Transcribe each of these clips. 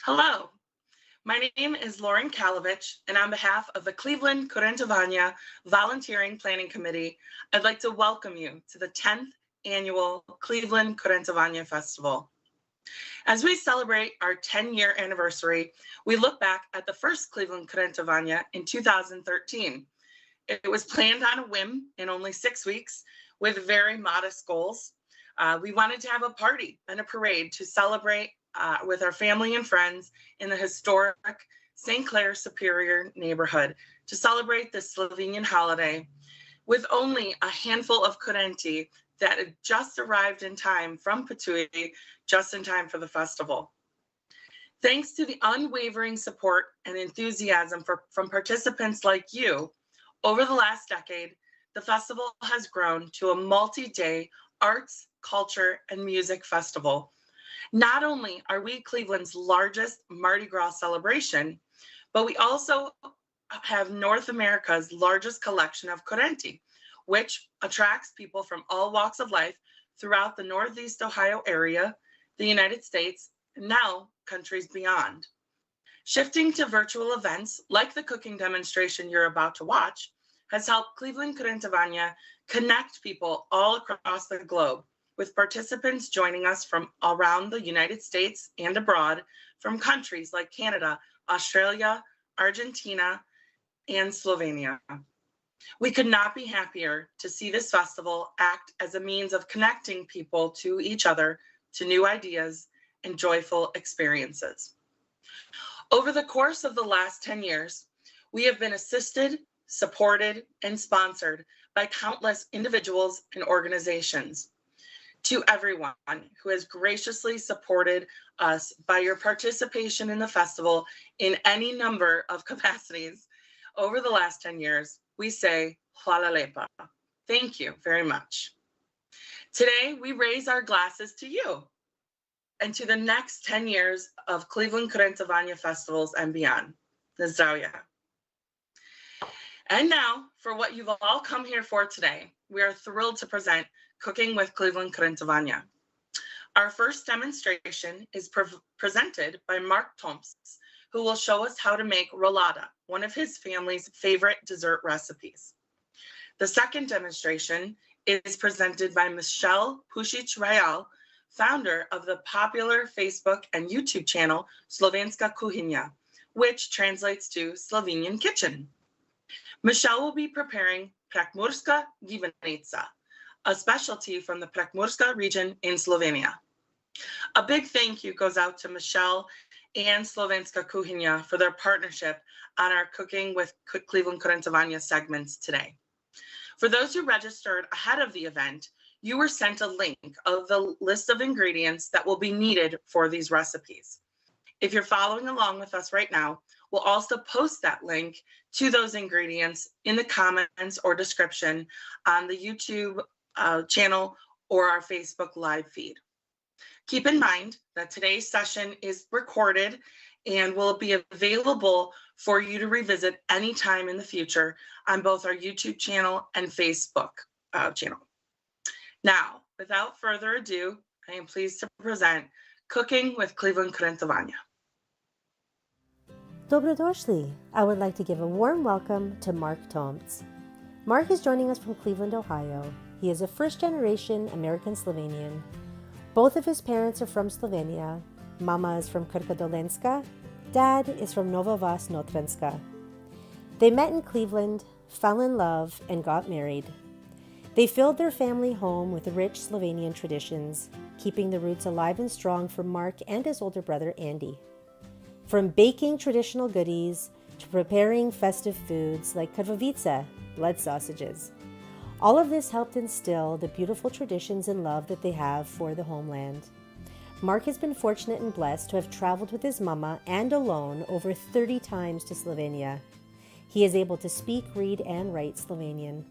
Hello, my name is Lauren Kalovich, and on behalf of the Cleveland Kurentovanje Volunteering Planning Committee, I'd like to welcome you to the 10th annual Cleveland Kurentovanje Festival. As we celebrate our 10-year anniversary, we look back at the first Cleveland Kurentovanje in 2013. It was planned on a whim in only 6 weeks with very modest goals. We wanted to have a party and a parade to celebrate with our family and friends in the historic St. Clair Superior neighborhood to celebrate this Slovenian holiday with only a handful of kurenti that had just arrived in time from Putui, just in time for the festival. Thanks to the unwavering support and enthusiasm from participants like you, over the last decade, the festival has grown to a multi-day arts, culture, and music festival. Not only are we Cleveland's largest Mardi Gras celebration, but we also have North America's largest collection of kurenti, which attracts people from all walks of life throughout the Northeast Ohio area, the United States, and now countries beyond. Shifting to virtual events like the cooking demonstration you're about to watch has helped Cleveland Kurentovanje connect people all across the globe, with participants joining us from around the United States and abroad from countries like Canada, Australia, Argentina, and Slovenia. We could not be happier to see this festival act as a means of connecting people to each other, to new ideas, and joyful experiences. Over the course of the last 10 years, we have been assisted, supported, and sponsored by countless individuals and organizations. To everyone who has graciously supported us by your participation in the festival in any number of capacities over the last 10 years, we say, hvala lepa. Thank you very much. Today, we raise our glasses to you and to the next 10 years of Cleveland Kurentovanje festivals and beyond. Zdravia. And now, for what you've all come here for today, we are thrilled to present Cooking with Cleveland Kurentovanje. Our first demonstration is presented by Mark Tomps, who will show us how to make rolada, one of his family's favorite dessert recipes. The second demonstration is presented by Michelle Pušić-Rajal, founder of the popular Facebook and YouTube channel Slovenska kuhinja, which translates to Slovenian kitchen. Michelle will be preparing Prekmurska Gibanica, a specialty from the Prekmurska region in Slovenia. A big thank you goes out to Michelle and Slovenska kuhinja for their partnership on our Cooking with Cleveland Kurentovanje segments today. For those who registered ahead of the event, you were sent a link of the list of ingredients that will be needed for these recipes. If you're following along with us right now, we'll also post that link to those ingredients in the comments or description on the YouTube channel or our Facebook live feed. Keep in mind that today's session is recorded and will be available for you to revisit anytime in the future on both our YouTube channel and Facebook channel. Now, without further ado, I am pleased to present Cooking with Cleveland Kurentovanje. Dobrodošli. I would like to give a warm welcome to Mark Tomts. Mark is joining us from Cleveland, Ohio. He is a first-generation American Slovenian. Both of his parents are from Slovenia. Mama is from Krka Dolenska. Dad is from Nova Vas Notranska. They met in Cleveland, fell in love, and got married. They filled their family home with rich Slovenian traditions, keeping the roots alive and strong for Mark and his older brother, Andy. From baking traditional goodies to preparing festive foods like krvavice, blood sausages. All of this helped instill the beautiful traditions and love that they have for the homeland. Mark has been fortunate and blessed to have traveled with his mama and alone over 30 times to Slovenia. He is able to speak, read, and write Slovenian.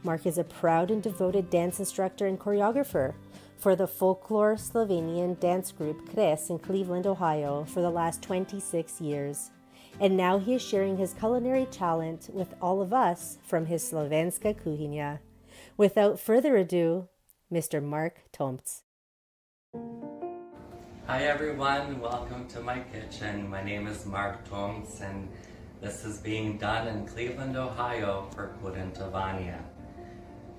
Mark is a proud and devoted dance instructor and choreographer for the folklore Slovenian dance group Kres in Cleveland, Ohio for the last 26 years. And now he is sharing his culinary talent with all of us from his Slovenska kuhinja. Without further ado, Mr. Mark Tomts. Hi everyone, welcome to my kitchen. My name is Mark Toms and this is being done in Cleveland, Ohio for Kurentovanje.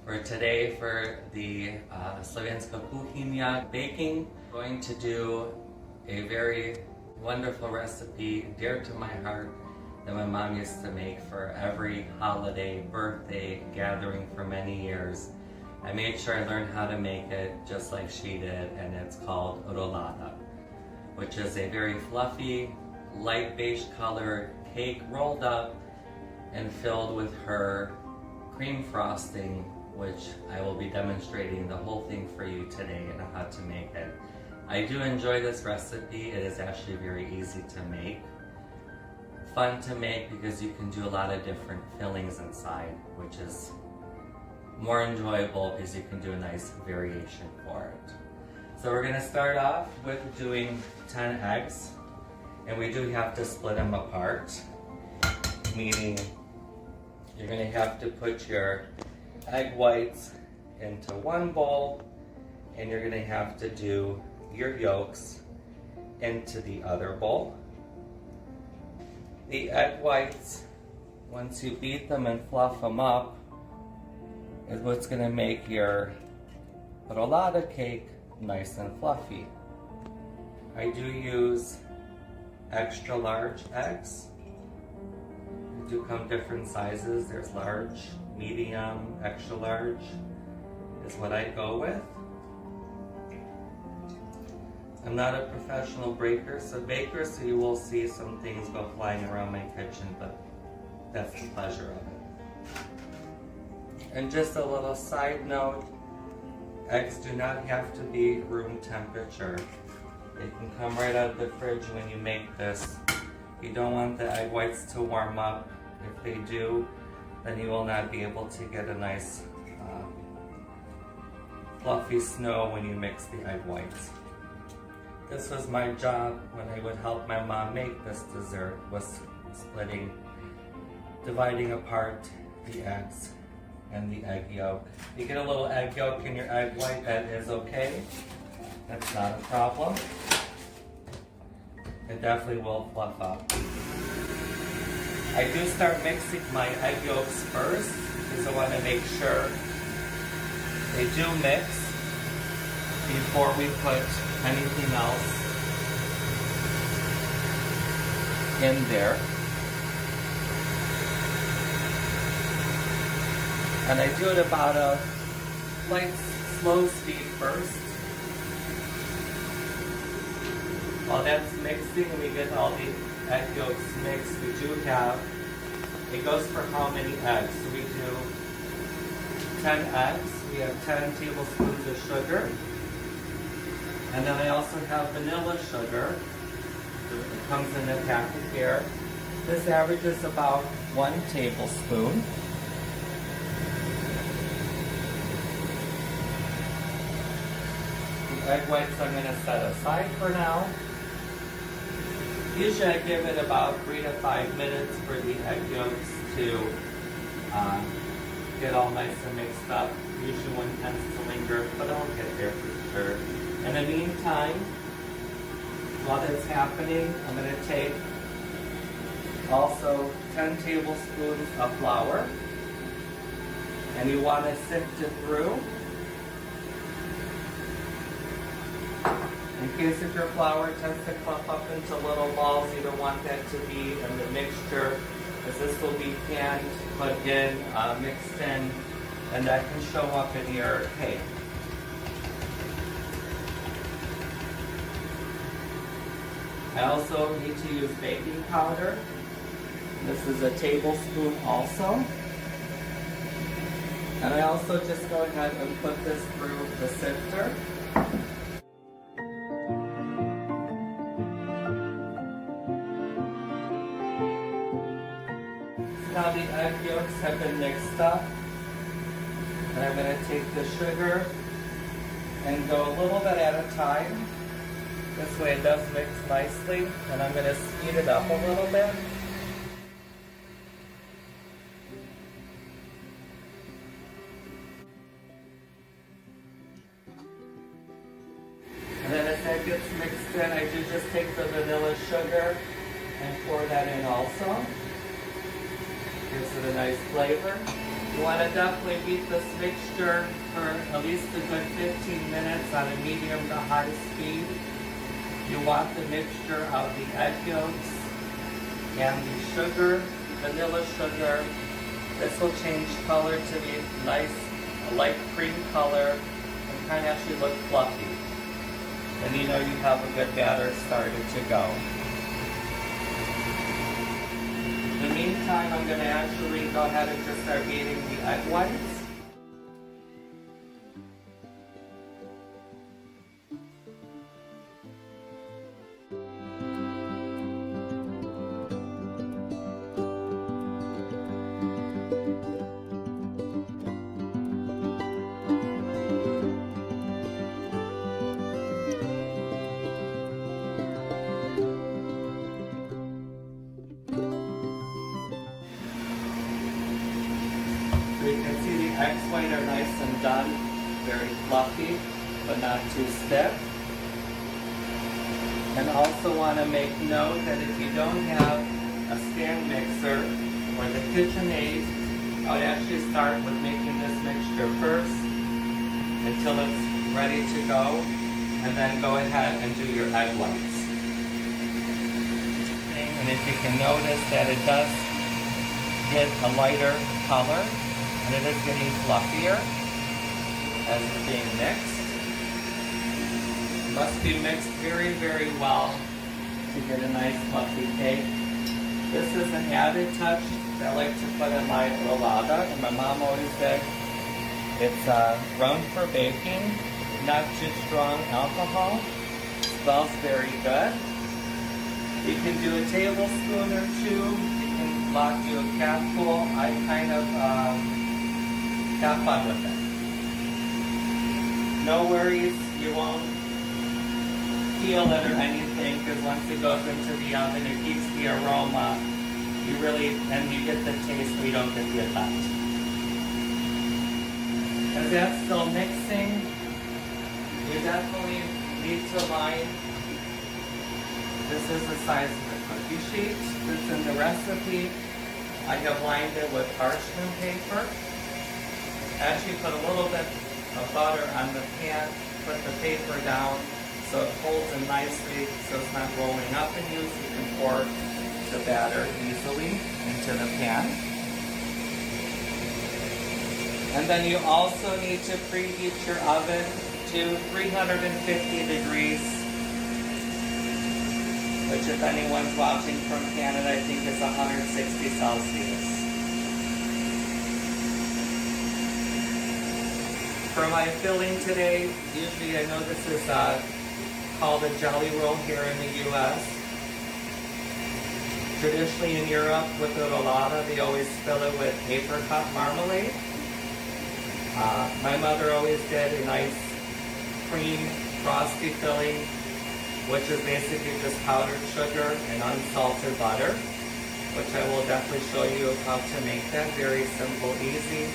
For today, for the Prekmurska Gibanica baking, I'm going to do a very wonderful recipe dear to my heart that my mom used to make for every holiday, birthday, gathering for many years. I made sure I learned how to make it just like she did, and it's called Rolada, which is a very fluffy, light beige colored cake rolled up and filled with her cream frosting, which I will be demonstrating the whole thing for you today and how to make it. I do enjoy this recipe. It is actually very easy to make. Fun to make because you can do a lot of different fillings inside, which is more enjoyable because you can do a nice variation for it. So we're going to start off with doing 10 eggs, and we do have to split them apart, meaning you're going to have to put your egg whites into one bowl, and you're going to have to do your yolks into the other bowl. The egg whites, once you beat them and fluff them up, is what's going to make your rolada cake nice and fluffy. I do use extra large eggs. They do come different sizes. There's large, medium, extra large is what I go with. I'm not a professional baker, so you will see some things go flying around my kitchen, but that's the pleasure of it. And just a little side note, eggs do not have to be room temperature. They can come right out of the fridge when you make this. You don't want the egg whites to warm up. If they do, then you will not be able to get a nice fluffy snow when you mix the egg whites. This was my job when I would help my mom make this dessert, was dividing apart the eggs and the egg yolk. You get a little egg yolk in your egg white, that is okay. That's not a problem. It definitely will fluff up. I do start mixing my egg yolks first because I want to make sure they do mix before we put anything else in there. And I do it about a light, slow speed first. While that's mixing and we get all the egg yolks mixed, we do have, it goes for how many eggs? So we do 10 eggs, we have 10 tablespoons of sugar. And then I also have vanilla sugar. It comes in a packet here. This averages about 1 tablespoon. The egg whites I'm going to set aside for now. Usually I give it about 3 to 5 minutes for the egg yolks to get all nice and mixed up. Usually one tends to linger, but I'll get there for sure. In the meantime, while that's happening, I'm going to take also 10 tablespoons of flour, and you want to sift it through. In case if your flour tends to clump up into little balls, you don't want that to be in the mixture, as this will be panned, put in, mixed in, and that can show up in your cake. I also need to use baking powder. This is a tablespoon also. And I also just go ahead and put this through the sifter. So now the egg yolks have been mixed up. And I'm going to take the sugar and go a little bit at a time. This way it does mix nicely, and I'm going to speed it up a little bit. And then as that gets mixed in, I do just take the vanilla sugar and pour that in also. Gives it a nice flavor. You want to definitely beat this mixture for at least a good 15 minutes on a medium to high speed. You want the mixture of the egg yolks and the sugar, vanilla sugar. This will change color to be nice, a light cream color, and kind of actually look fluffy. And you know you have a good batter started to go. In the meantime, I'm going to actually go ahead and just start beating the egg whites. So you can see the eggs white are nice and done, very fluffy, but not too stiff. And also want to make note that if you don't have a stand mixer or the KitchenAid, I would actually start with making this mixture first until it's ready to go, and then go ahead and do your egg whites. And if you can notice that it does get a lighter color, and it is getting fluffier as it's being mixed. It must be mixed very, very well to get a nice fluffy cake. This is an added touch that I like to put in my Rolada, and my mom always said it's rum for baking, not too strong alcohol. Smells very good. You can do a tablespoon or two. You can lock you a capful. I kind of have fun with it. No worries, you won't feel it or anything, because once it goes into the oven, it keeps the aroma. You really, and you get the taste, but you don't get the effect. As that's still mixing, you definitely need to line. This is the size of the cookie sheet that's in the recipe. I have lined it with parchment paper. Actually put a little bit of butter on the pan, put the paper down so it holds in nicely, so it's not rolling up in you, so you can pour the batter easily into the pan. And then you also need to preheat your oven to 350 degrees, which if anyone's watching from Canada, I think is 160 Celsius. For my filling today, usually I know this is called a jelly roll here in the U.S. Traditionally in Europe with the Rolada, they always fill it with apricot marmalade. My mother always did a nice cream frosty filling, which is basically just powdered sugar and unsalted butter, which I will definitely show you how to make that. Very simple, easy.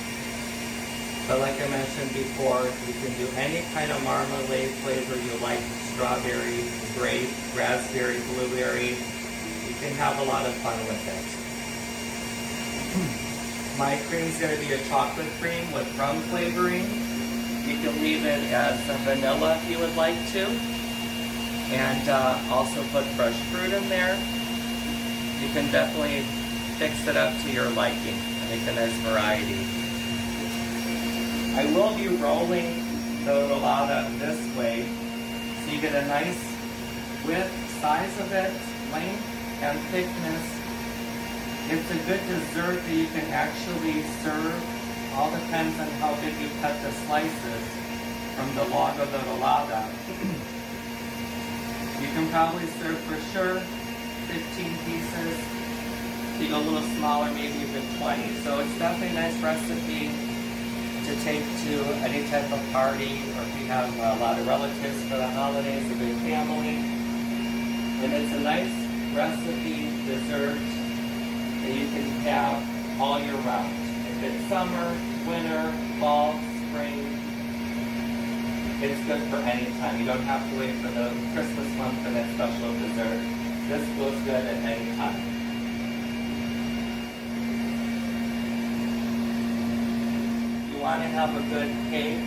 But like I mentioned before, you can do any kind of marmalade flavor you like, strawberry, grape, raspberry, blueberry. You can have a lot of fun with it. My cream is going to be a chocolate cream with rum flavoring. You can leave it as a vanilla if you would like to. And also put fresh fruit in there. You can definitely fix it up to your liking and make a nice variety. I will be rolling the Rolada this way, so you get a nice width, size of it, length, and thickness. It's a good dessert that you can actually serve. All depends on how big you cut the slices from the log of the Rolada. You can probably serve for sure 15 pieces. If you go a little smaller, maybe even 20. So it's definitely a nice recipe to take to any type of party, or if you have a lot of relatives for the holidays, a big family. And it's a nice recipe dessert that you can have all year round. If it's summer, winter, fall, spring, It's good for any time. You don't have to wait for the Christmas one for that special dessert. This goes good at any time. You want to have a good cake?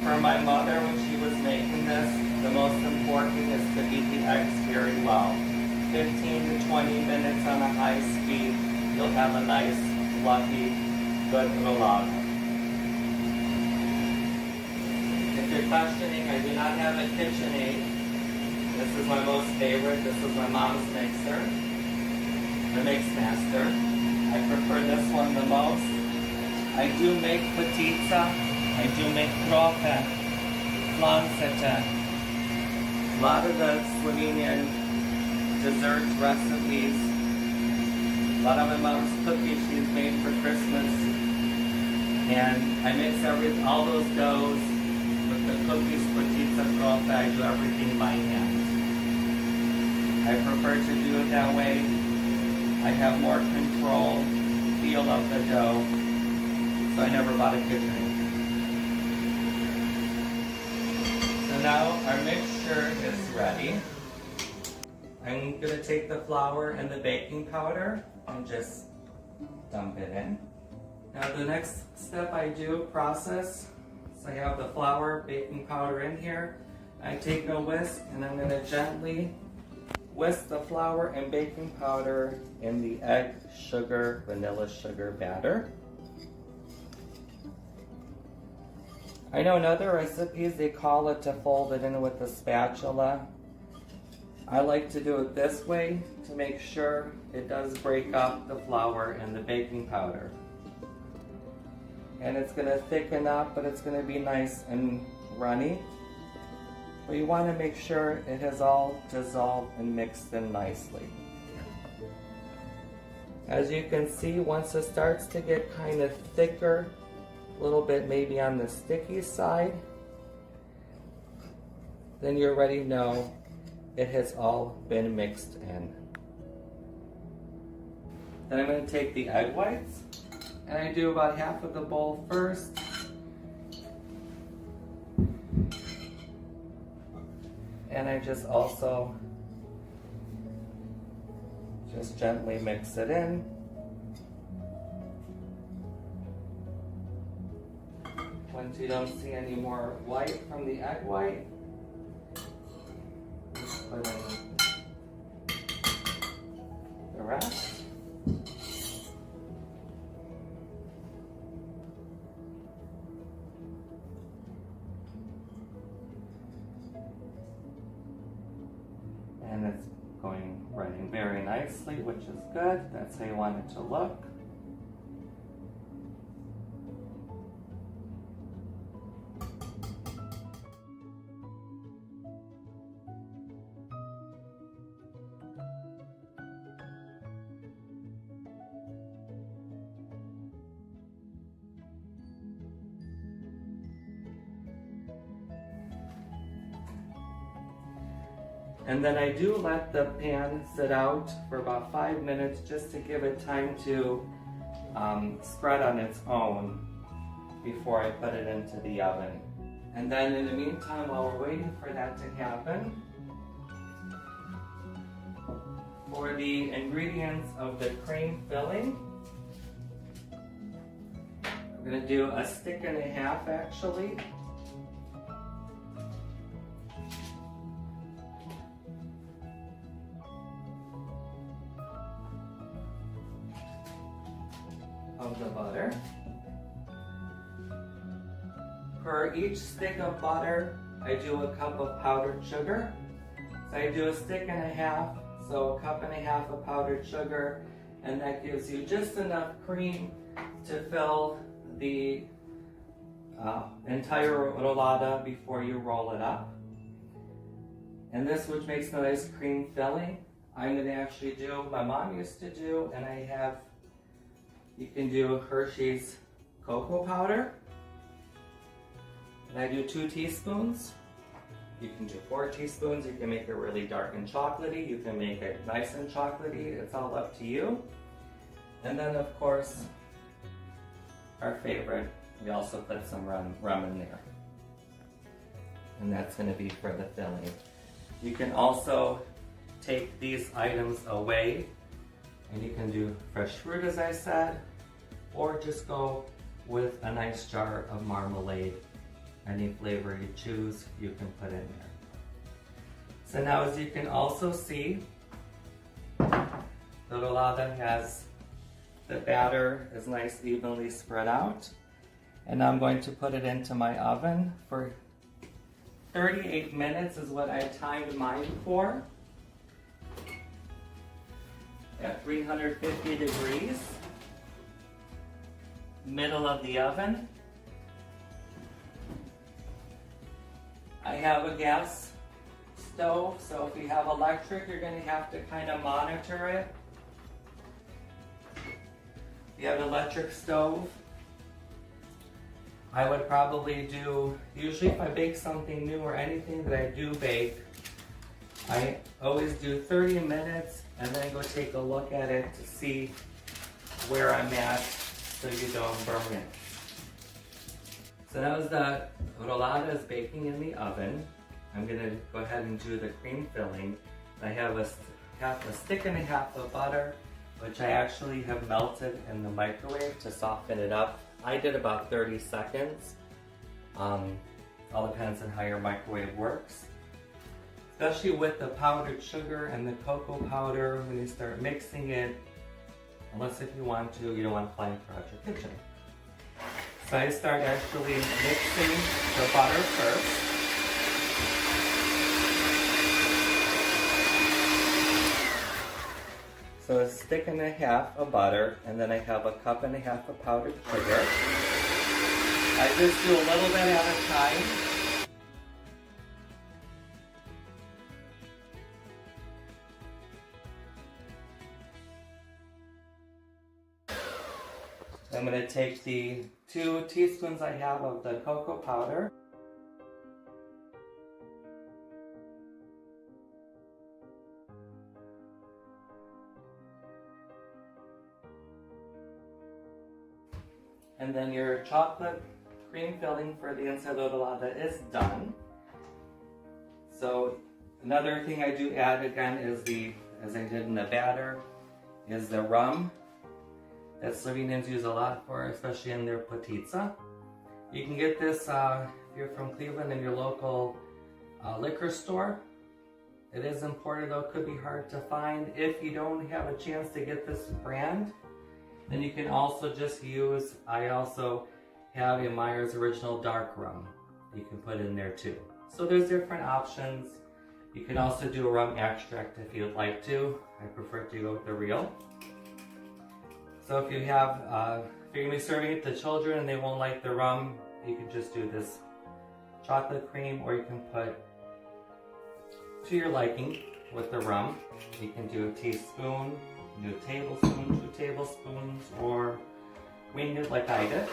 For my mother, when she was making this, the most important is to beat the eggs very well. 15 to 20 minutes on a high speed, you'll have a nice, fluffy, good rolada. If you're questioning, I do not have a KitchenAid. This is my most favorite. This is my mom's mixer, the Mixmaster. I prefer this one the most. I do make petizza. I do make trofe, flancete. A lot of the Slovenian desserts, recipes. A lot of my mom's cookies she's made for Christmas. And I mix all those doughs. The cookies, petizza, trofe, I do everything by hand. I prefer to do it that way. I have more control, feel of the dough, so I never bought a KitchenAid. So now our mixture is ready. I'm going to take the flour and the baking powder and just dump it in. Now the next step I do, process. I have the flour, baking powder in here. I take a whisk and I'm going to gently whisk the flour and baking powder in the egg, sugar, vanilla sugar batter. I know in other recipes they call it to fold it in with a spatula. I like to do it this way to make sure it does break up the flour and the baking powder. And it's going to thicken up, but it's going to be nice and runny. But you want to make sure it has all dissolved and mixed in nicely. As you can see, once it starts to get kind of thicker, a little bit maybe on the sticky side, then you already know it has all been mixed in. Then I'm going to take the egg whites. And I do about half of the bowl first. And I just also gently mix it in. Once you don't see any more white from the egg white, just put in the rest. And it's running very nicely, which is good. That's how you want it to look. And then I do let the pan sit out for about 5 minutes just to give it time to spread on its own before I put it into the oven. And then in the meantime, while we're waiting for that to happen, for the ingredients of the cream filling, I'm going to do a stick and a half actually. Of the butter. For each stick of butter, I do a cup of powdered sugar. So I do a stick and a half, so a cup and a half of powdered sugar, and that gives you just enough cream to fill the entire rolada before you roll it up. And this, which makes a nice cream filling, I'm going to actually do, my mom used to do, and I have, you can do Hershey's cocoa powder. And I do 2 teaspoons. You can do 4 teaspoons. You can make it really dark and chocolatey. You can make it nice and chocolatey. It's all up to you. And then, of course, our favorite, we also put some rum in there. and that's going to be for the filling. You can also take these items away, and you can do fresh fruit, as I said, or just go with a nice jar of marmalade. Any flavor you choose, you can put in there. So now, as you can also see, the Rolada has the batter is nice evenly spread out. And I'm going to put it into my oven for 38 minutes is what I timed mine for, at 350 degrees, middle of the oven. I have a gas stove, so if you have electric, you're going to have to kind of monitor it. If you have an electric stove, I would probably do, usually if I bake something new or anything that I do bake, I always do 30 minutes and then go take a look at it to see where I'm at so you don't burn it. So now as the Rolada is baking in the oven, I'm going to go ahead and do the cream filling. I have a stick and a half of butter, which I actually have melted in the microwave to soften it up. I did about 30 seconds. All depends on how your microwave works. Especially with the powdered sugar and the cocoa powder, when you start mixing it, unless if you want to, you don't want to fly across your kitchen. So I start actually mixing the butter first. So a stick and a half of butter, and then I have a cup and a half of powdered sugar. I just do a little bit at a time. I'm going to take the 2 teaspoons I have of the cocoa powder. And then your chocolate cream filling for the inside of the Rolada is done. So another thing I do add again is as I did in the batter, is the rum that Slovenians use a lot for, especially in their potitza. You can get this if you're from Cleveland in your local liquor store. It is imported though, it could be hard to find. If you don't have a chance to get this brand, then you can also just use, I also have a Myers Original Dark Rum you can put in there too. So there's different options. You can also do a rum extract if you'd like to. I prefer to go with the real. So if you have, if you're gonna be serving it to children and they won't like the rum, you can just do this chocolate cream, or you can put to your liking with the rum. You can do a teaspoon, do a tablespoon, 2 tablespoons, or wing it like I did.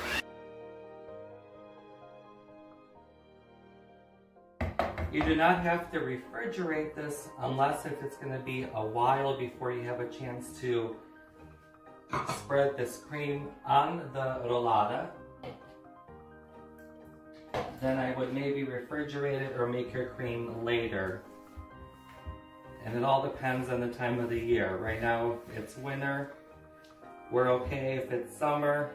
You do not have to refrigerate this unless if it's going to be a while before you have a chance to spread this cream on the Rolada. Then I would maybe refrigerate it or make your cream later. And it all depends on the time of the year. Right now, if it's winter, we're okay. If it's summer,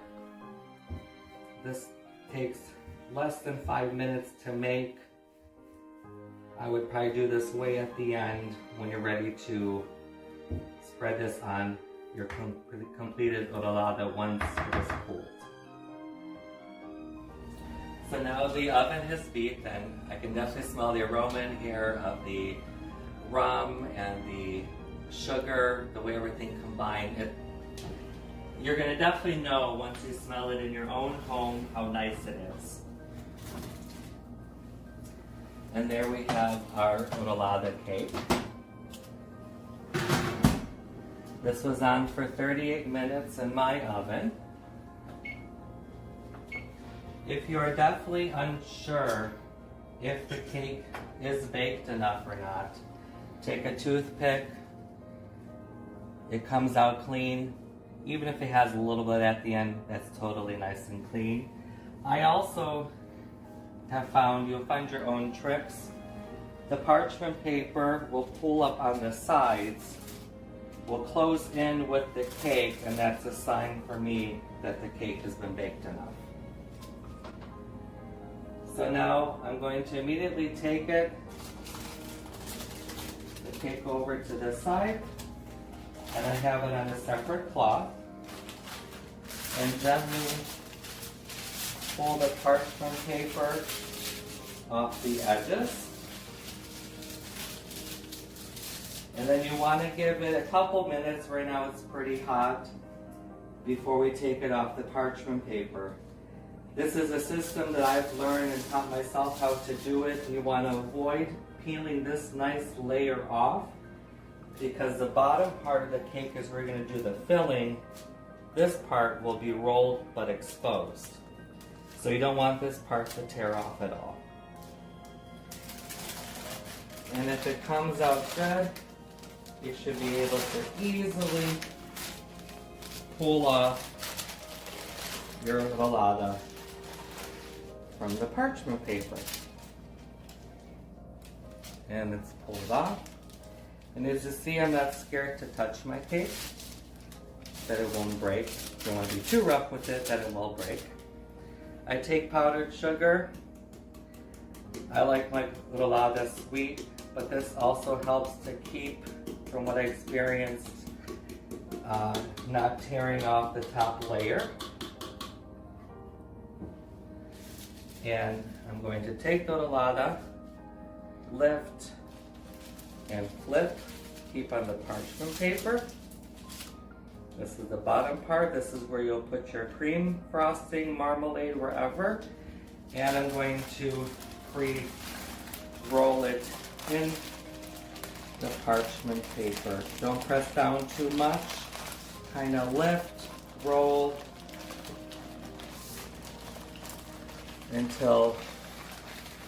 this takes less than 5 minutes to make. I would probably do this way at the end when you're ready to spread this on your completed Rolada once it is cooled. So now the oven has beeped, and I can definitely smell the aroma in here of the rum and the sugar, the way everything combined. You're going to definitely know once you smell it in your own home how nice it is. And there we have our Rolada cake. This was on for 38 minutes in my oven. If you are definitely unsure if the cake is baked enough or not, take a toothpick. It comes out clean. Even if it has a little bit at the end, that's totally nice and clean. I also have found, you'll find your own tricks. The parchment paper will pull up on the sides, will close in with the cake, and that's a sign for me that the cake has been baked enough. So now I'm going to immediately take the cake over to this side, and I have it on a separate cloth, and gently pull the parchment paper off the edges. And then you want to give it a couple minutes, right now it's pretty hot, before we take it off the parchment paper. This is a system that I've learned and taught myself how to do it. You want to avoid peeling this nice layer off, because the bottom part of the cake is where we're going to do the filling. This part will be rolled but exposed. So you don't want this part to tear off at all. And if it comes out good, you should be able to easily pull off your Rolada from the parchment paper. And it's pulled off. And as you see, I'm not scared to touch my cake, that it won't break. You don't want to be too rough with it, that it will break. I take powdered sugar. I like my Rolada sweet, but this also helps to keep, from what I experienced, not tearing off the top layer. And I'm going to take the Rolada, lift and flip, keep on the parchment paper. This is the bottom part. This is where you'll put your cream, frosting, marmalade, wherever. And I'm going to roll it in the parchment paper. Don't press down too much. Kind of lift, roll, until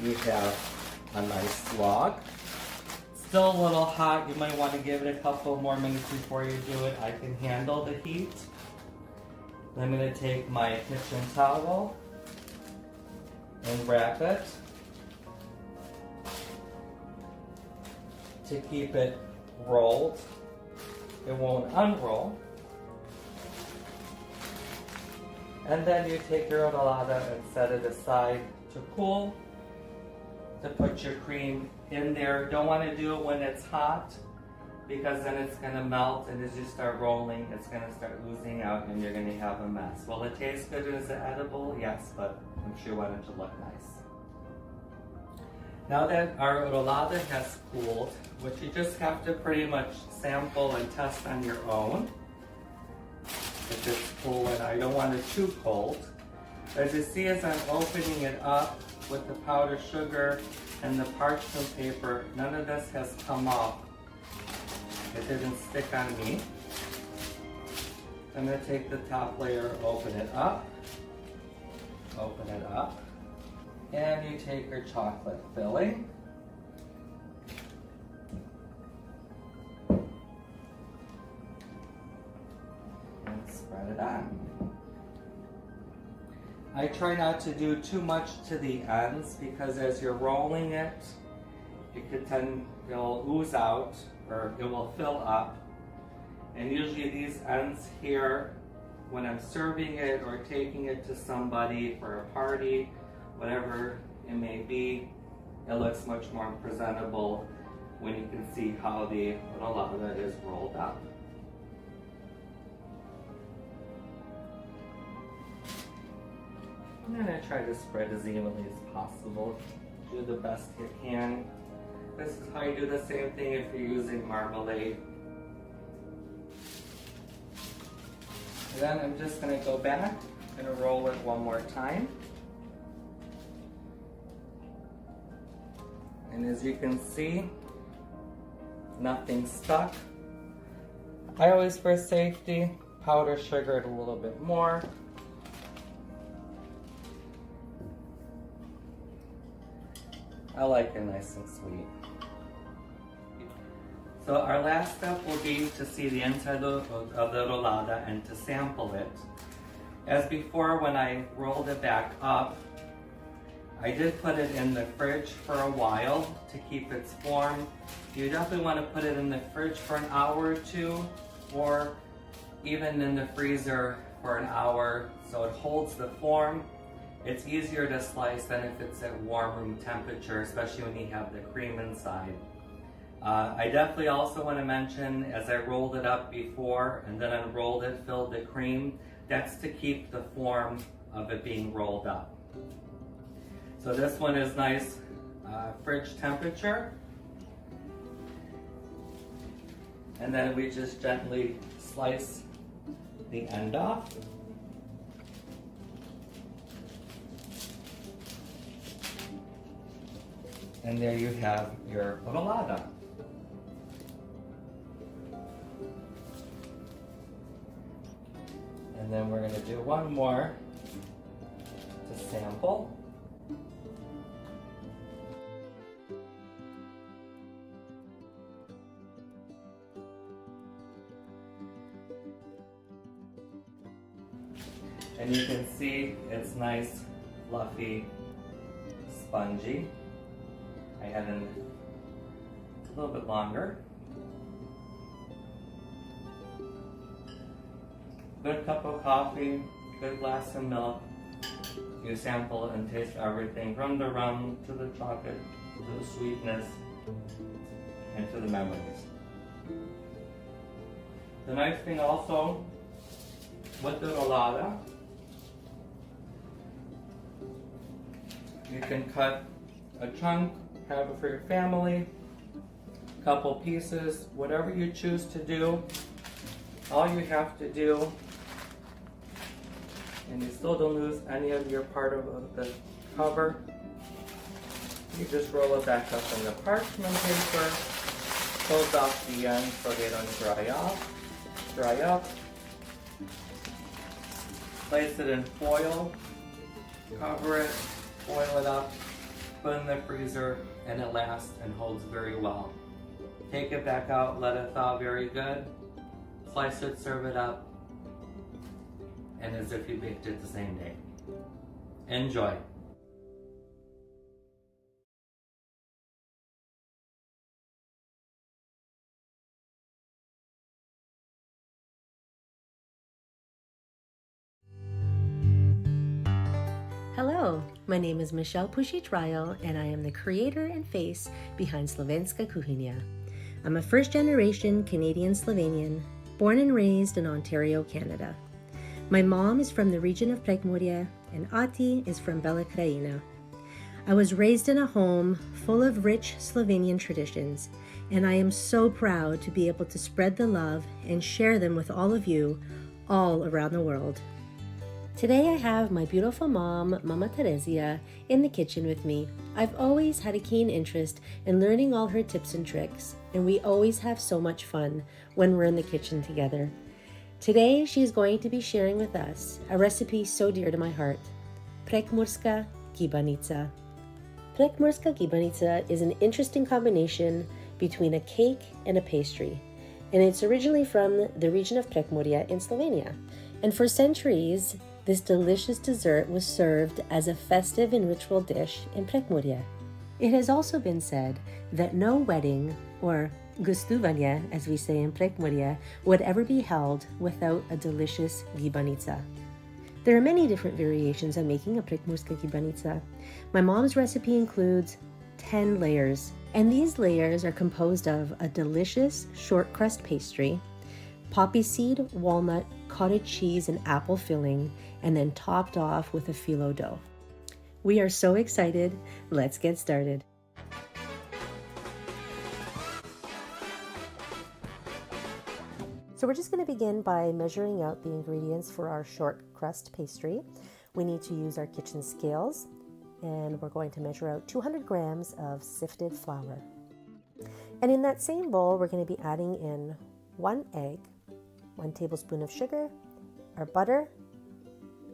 you have a nice log. Still a little hot. You might want to give it a couple more minutes before you do it. I can handle the heat. I'm going to take my kitchen towel and wrap it to keep it rolled. It won't unroll. And then you take your Rolada and set it aside to cool, to put your cream in there. Don't want to do it when it's hot, because then it's going to melt, and as you start rolling, it's going to start oozing out and you're going to have a mess. Will it taste good as an edible? Yes, but I'm sure you want it to look nice. Now that our Rolada has cooled, which you just have to pretty much sample and test on your own, if it's cool, and I don't want it too cold. As you see, as I'm opening it up with the powdered sugar and the parchment paper, none of this has come off. It didn't stick on me. I'm going to take the top layer, open it up, and you take your chocolate filling. Spread it on. I try not to do too much to the ends, because as you're rolling it, it'll ooze out, or it will fill up. And usually these ends here, when I'm serving it or taking it to somebody for a party, whatever it may be, it looks much more presentable when you can see how the Rolada is rolled up. I'm going to try to spread as evenly as possible. Do the best you can. This is how you do the same thing if you're using marmalade. And then I'm just going to go back and roll it one more time. And as you can see, nothing stuck. I always, for safety, powder sugar it a little bit more. I like it nice and sweet. So our last step will be to see the inside of the Rolada and to sample it. As before, when I rolled it back up, I did put it in the fridge for a while to keep its form. You definitely want to put it in the fridge for an hour or two, or even in the freezer for an hour so it holds the form. It's easier to slice than if it's at warm room temperature, especially when you have the cream inside. I definitely also want to mention, as I rolled it up before and then unrolled it, filled the cream, that's to keep the form of it being rolled up. So this one is nice fridge temperature. And then we just gently slice the end off. And there you have your rolada. And then we're going to do one more to sample. And you can see it's nice, fluffy, spongy. I had it a little bit longer. Good cup of coffee, good glass of milk. You sample and taste everything from the rum to the chocolate to the sweetness and to the memories. The nice thing also with the rolada, you can cut a chunk, have it for your family, couple pieces, whatever you choose to do. All you have to do, and you still don't lose any of your part of the cover, you just roll it back up in the parchment paper, close off the ends so they don't dry up. Place it in foil, cover it, foil it up, put it in the freezer, and it lasts and holds very well. Take it back out, let it thaw very good, slice it, serve it up, and as if you baked it the same day. Enjoy. Hello, my name is Michelle Pushi-Trial, and I am the creator and face behind Slovenska Kuhinja. I'm a first-generation Canadian-Slovenian, born and raised in Ontario, Canada. My mom is from the region of Prekmurje, and Ati is from Bela Krajina. I was raised in a home full of rich Slovenian traditions, and I am so proud to be able to spread the love and share them with all of you all around the world. Today I have my beautiful mom, Mama Teresia, in the kitchen with me. I've always had a keen interest in learning all her tips and tricks, and we always have so much fun when we're in the kitchen together. Today she's going to be sharing with us a recipe so dear to my heart, Prekmurska Gibanica. Prekmurska Gibanica is an interesting combination between a cake and a pastry, and it's originally from the region of Prekmurje in Slovenia. And for centuries, this delicious dessert was served as a festive and ritual dish in Prekmurje. It has also been said that no wedding, or gostovanje as we say in Prekmurje, would ever be held without a delicious gibanica. There are many different variations on making a Prekmurska Gibanica. My mom's recipe includes 10 layers, and these layers are composed of a delicious short crust pastry, poppy seed, walnut, cottage cheese, and apple filling, and then topped off with a phyllo dough. We are so excited. Let's get started. So we're just going to begin by measuring out the ingredients for our short crust pastry. We need to use our kitchen scales, and we're going to measure out 200 grams of sifted flour. And in that same bowl, we're going to be adding in 1 egg, 1 tablespoon of sugar, our butter.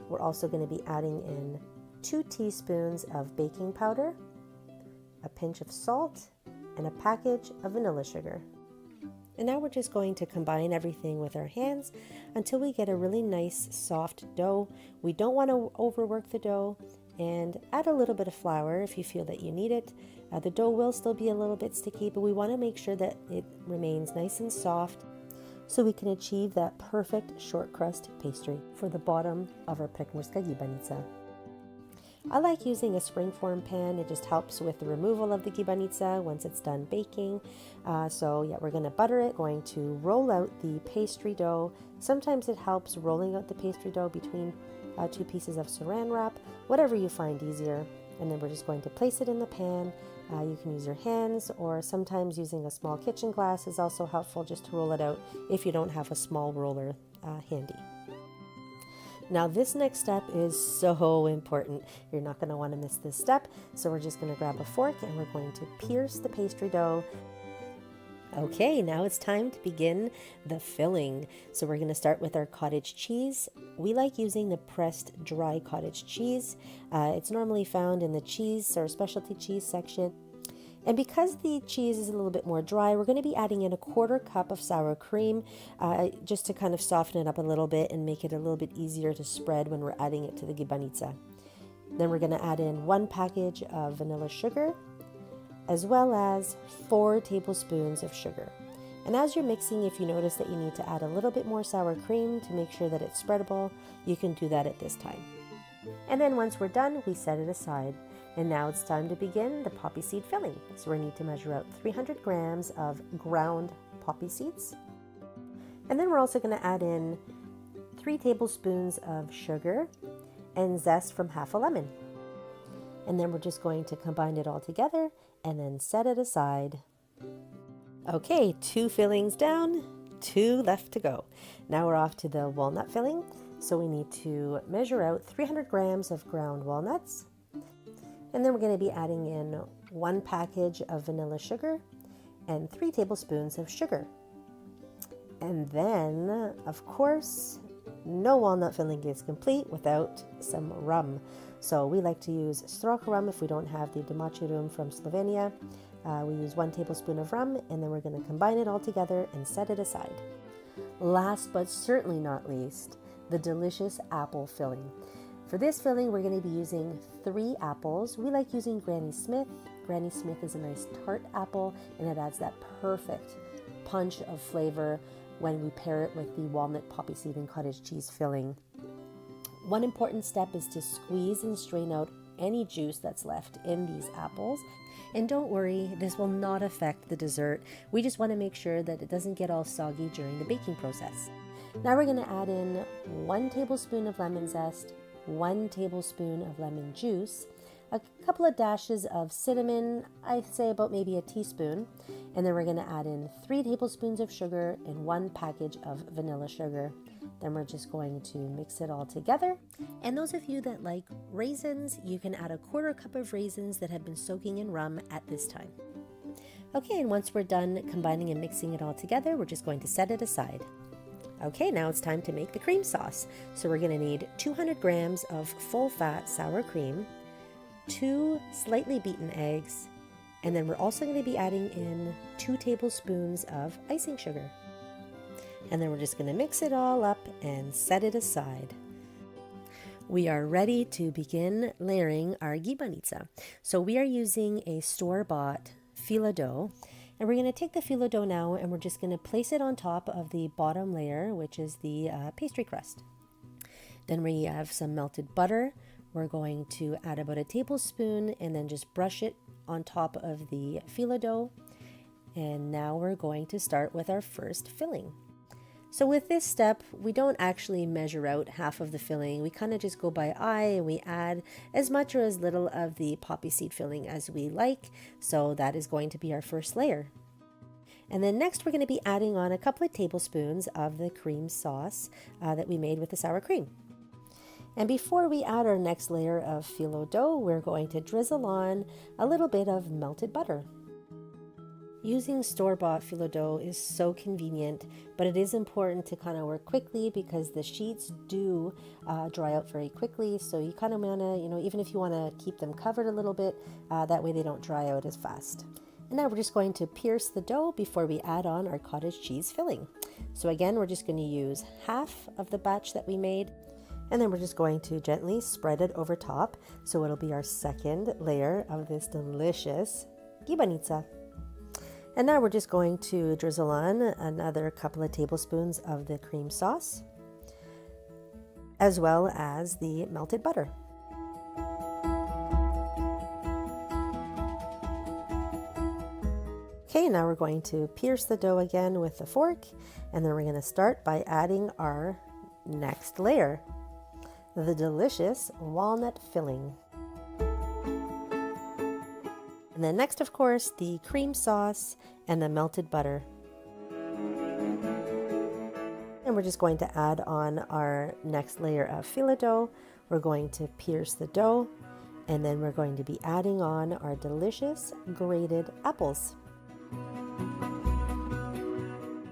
We're also going to be adding in 2 teaspoons of baking powder, a pinch of salt, and a package of vanilla sugar. And now we're just going to combine everything with our hands until we get a really nice soft dough. We don't want to overwork the dough, and add a little bit of flour if you feel that you need it. The dough will still be a little bit sticky, but we want to make sure that it remains nice and soft so we can achieve that perfect short crust pastry for the bottom of our Prekmurska Gibanica. I like using a springform pan. It just helps with the removal of the gibanica once it's done baking. So yeah, we're going to butter it. Going to roll out the pastry dough. Sometimes it helps rolling out the pastry dough between two pieces of saran wrap, whatever you find easier. And then we're just going to place it in the pan. You can use your hands, or sometimes using a small kitchen glass is also helpful just to roll it out if you don't have a small roller handy. Now this next step is so important. You're not going to want to miss this step. So we're just going to grab a fork and we're going to pierce the pastry dough. Okay, now it's time to begin the filling. So we're going to start with our cottage cheese. We like using the pressed dry cottage cheese. It's normally found in the cheese or specialty cheese section. And because the cheese is a little bit more dry, we're going to be adding in a 1/4 cup of sour cream just to kind of soften it up a little bit and make it a little bit easier to spread when we're adding it to the gibanica. Then we're going to add in 1 package of vanilla sugar, as well as 4 tablespoons of sugar. And as you're mixing, if you notice that you need to add a little bit more sour cream to make sure that it's spreadable, you can do that at this time. And then once we're done, we set it aside. And now it's time to begin the poppy seed filling. So we need to measure out 300 grams of ground poppy seeds. And then we're also going to add in 3 tablespoons of sugar and zest from half a lemon. And then we're just going to combine it all together and then set it aside. Okay, 2 fillings down, 2 left to go. Now we're off to the walnut filling. So we need to measure out 300 grams of ground walnuts. And then we're going to be adding in 1 package of vanilla sugar and 3 tablespoons of sugar. And then, of course, no walnut filling is complete without some rum. So we like to use stroke rum if we don't have the domaći rum from Slovenia. We use 1 tablespoon of rum, and then we're going to combine it all together and set it aside. Last but certainly not least, the delicious apple filling. For this filling, we're going to be using 3 apples. We like using Granny Smith. Granny Smith is a nice tart apple, and it adds that perfect punch of flavor when we pair it with the walnut poppy seed and cottage cheese filling. One important step is to squeeze and strain out any juice that's left in these apples. And don't worry, this will not affect the dessert. We just want to make sure that it doesn't get all soggy during the baking process. Now we're going to add in 1 tablespoon of lemon zest, 1 tablespoon of lemon juice, a couple of dashes of cinnamon, I'd say about maybe a teaspoon, and then we're going to add in 3 tablespoons of sugar and 1 package of vanilla sugar. Then we're just going to mix it all together. And those of you that like raisins, you can add a 1/4 cup of raisins that have been soaking in rum at this time. Okay, and once we're done combining and mixing it all together, we're just going to set it aside. Okay, now it's time to make the cream sauce. So we're going to need 200 grams of full-fat sour cream, 2 slightly beaten eggs, and then we're also going to be adding in 2 tablespoons of icing sugar. And then we're just going to mix it all up and set it aside. We are ready to begin layering our gibanica. So we are using a store-bought filo dough. And we're going to take the filo dough now and we're just going to place it on top of the bottom layer, which is the pastry crust. Then we have some melted butter. We're going to add about a tablespoon and then just brush it on top of the filo dough. And now we're going to start with our first filling. So with this step, we don't actually measure out half of the filling. We kind of just go by eye and we add as much or as little of the poppy seed filling as we like. So that is going to be our first layer. And then next we're going to be adding on a couple of tablespoons of the cream sauce that we made with the sour cream. And before we add our next layer of filo dough, we're going to drizzle on a little bit of melted butter. Using store-bought filo dough is so convenient, but it is important to kind of work quickly because the sheets do dry out very quickly. So you kind of want to, even if you want to keep them covered a little bit, that way they don't dry out as fast. And now we're just going to pierce the dough before we add on our cottage cheese filling. So again, we're just going to use half of the batch that we made. And then we're just going to gently spread it over top, so it'll be our second layer of this delicious gibanica. And now we're just going to drizzle on another couple of tablespoons of the cream sauce, as well as the melted butter. Okay, now we're going to pierce the dough again with the fork, and then we're going to start by adding our next layer, the delicious walnut filling. And then next, of course, the cream sauce and the melted butter. And we're just going to add on our next layer of filo dough. We're going to pierce the dough, and then we're going to be adding on our delicious grated apples.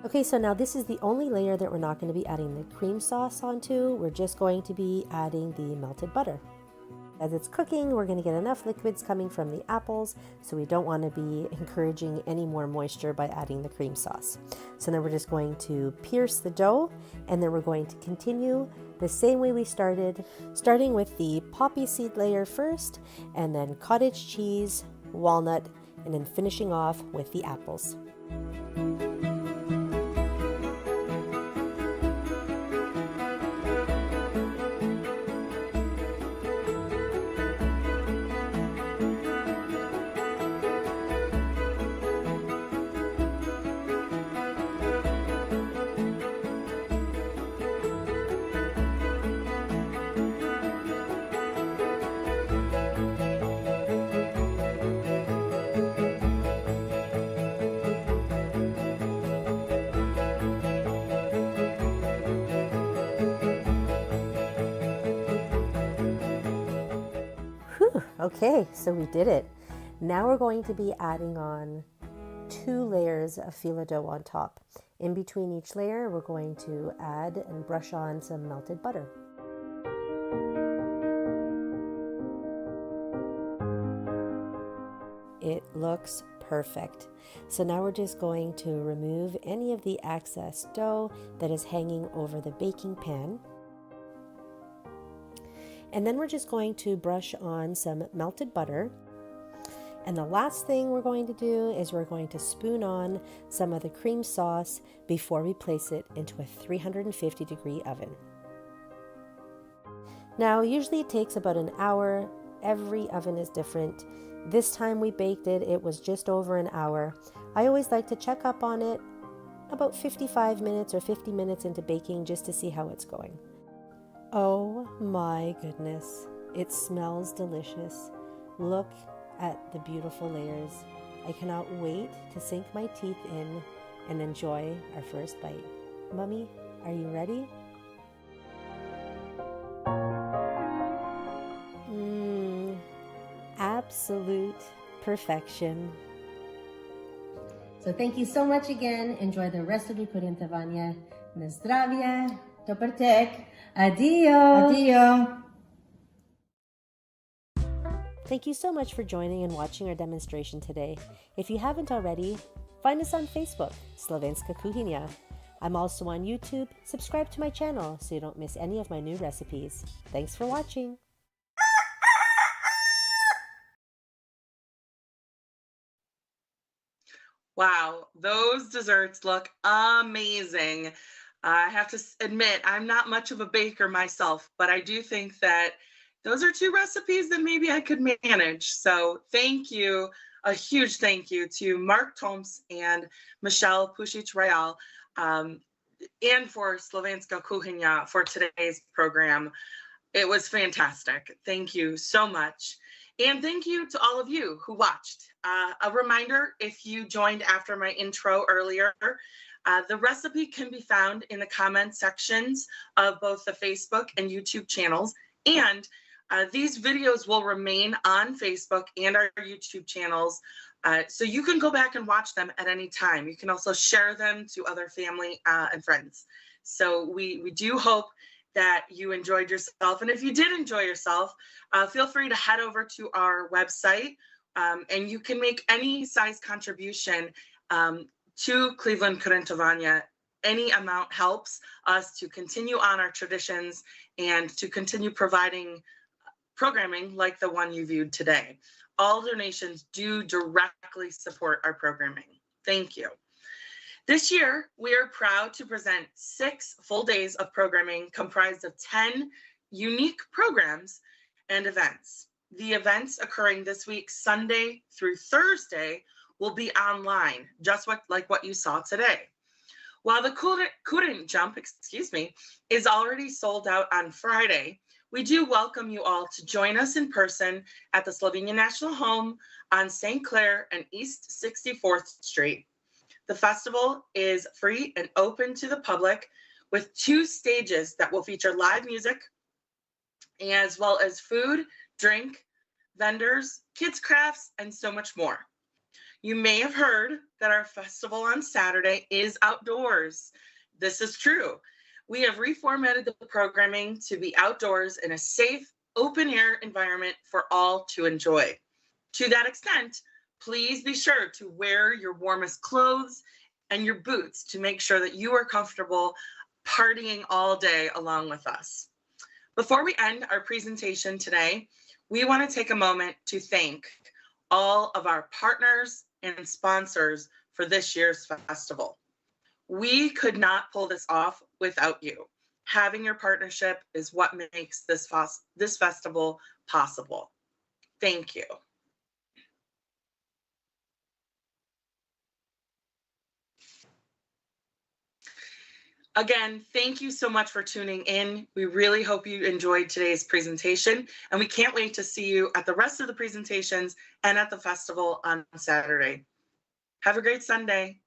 Okay, so now this is the only layer that we're not going to be adding the cream sauce onto. We're just going to be adding the melted butter. As it's cooking, we're going to get enough liquids coming from the apples, so we don't want to be encouraging any more moisture by adding the cream sauce. So then we're just going to pierce the dough, and then we're going to continue the same way we started, starting with the poppy seed layer first, and then cottage cheese, walnut, and then finishing off with the apples. Okay, so we did it. Now we're going to be adding on 2 layers of filo dough on top. In between each layer, we're going to add and brush on some melted butter. It looks perfect. So now we're just going to remove any of the excess dough that is hanging over the baking pan. And then we're just going to brush on some melted butter. And the last thing we're going to do is we're going to spoon on some of the cream sauce before we place it into a 350-degree oven. Now, usually it takes about an hour. Every oven is different. This time we baked it, it was just over an hour. I always like to check up on it about 55 minutes or 50 minutes into baking just to see how it's going. Oh my goodness, it smells delicious. Look at the beautiful layers. I cannot wait to sink my teeth in and enjoy our first bite. Mummy, are you ready? Absolute perfection. So thank you so much again. Enjoy the rest of your Kurentovanje. Na zdravje. Dobar tek. Adio. Adio. Thank you so much for joining and watching our demonstration today. If you haven't already, find us on Facebook, Slovenska Kuhinja. I'm also on YouTube. Subscribe to my channel so you don't miss any of my new recipes. Thanks for watching. Wow, those desserts look amazing. I have to admit, I'm not much of a baker myself, but I do think that those are 2 recipes that maybe I could manage. So thank you, a huge thank you to Mark Tomts and Michelle Pusic-Royal, and for Slovenska Kuhinja for today's program. It was fantastic. Thank you so much. And thank you to all of you who watched. A reminder, if you joined after my intro earlier, the recipe can be found in the comment sections of both the Facebook and YouTube channels. And these videos will remain on Facebook and our YouTube channels. So you can go back and watch them at any time. You can also share them to other family and friends. So we do hope that you enjoyed yourself. And if you did enjoy yourself, feel free to head over to our website, and you can make any size contribution to Cleveland Kurentovanje Any amount helps us to continue on our traditions and to continue providing programming like the one you viewed today. All donations do directly support our programming. Thank you. This year, we are proud to present 6 full days of programming comprised of 10 unique programs and events. The events occurring this week, Sunday through Thursday, will be online, just like what you saw today. While the Kuren Jump, is already sold out on Friday, we do welcome you all to join us in person at the Slovenian National Home on St. Clair and East 64th Street. The festival is free and open to the public with 2 stages that will feature live music, as well as food, drink, vendors, kids crafts, and so much more. You may have heard that our festival on Saturday is outdoors. This is true. We have reformatted the programming to be outdoors in a safe, open-air environment for all to enjoy. To that extent, please be sure to wear your warmest clothes and your boots to make sure that you are comfortable partying all day along with us. Before we end our presentation today, we want to take a moment to thank all of our partners and sponsors for this year's festival. We could not pull this off without you. Having your partnership is what makes this festival possible. Thank you. Again, thank you so much for tuning in. We really hope you enjoyed today's presentation, and we can't wait to see you at the rest of the presentations and at the festival on Saturday. Have a great Sunday.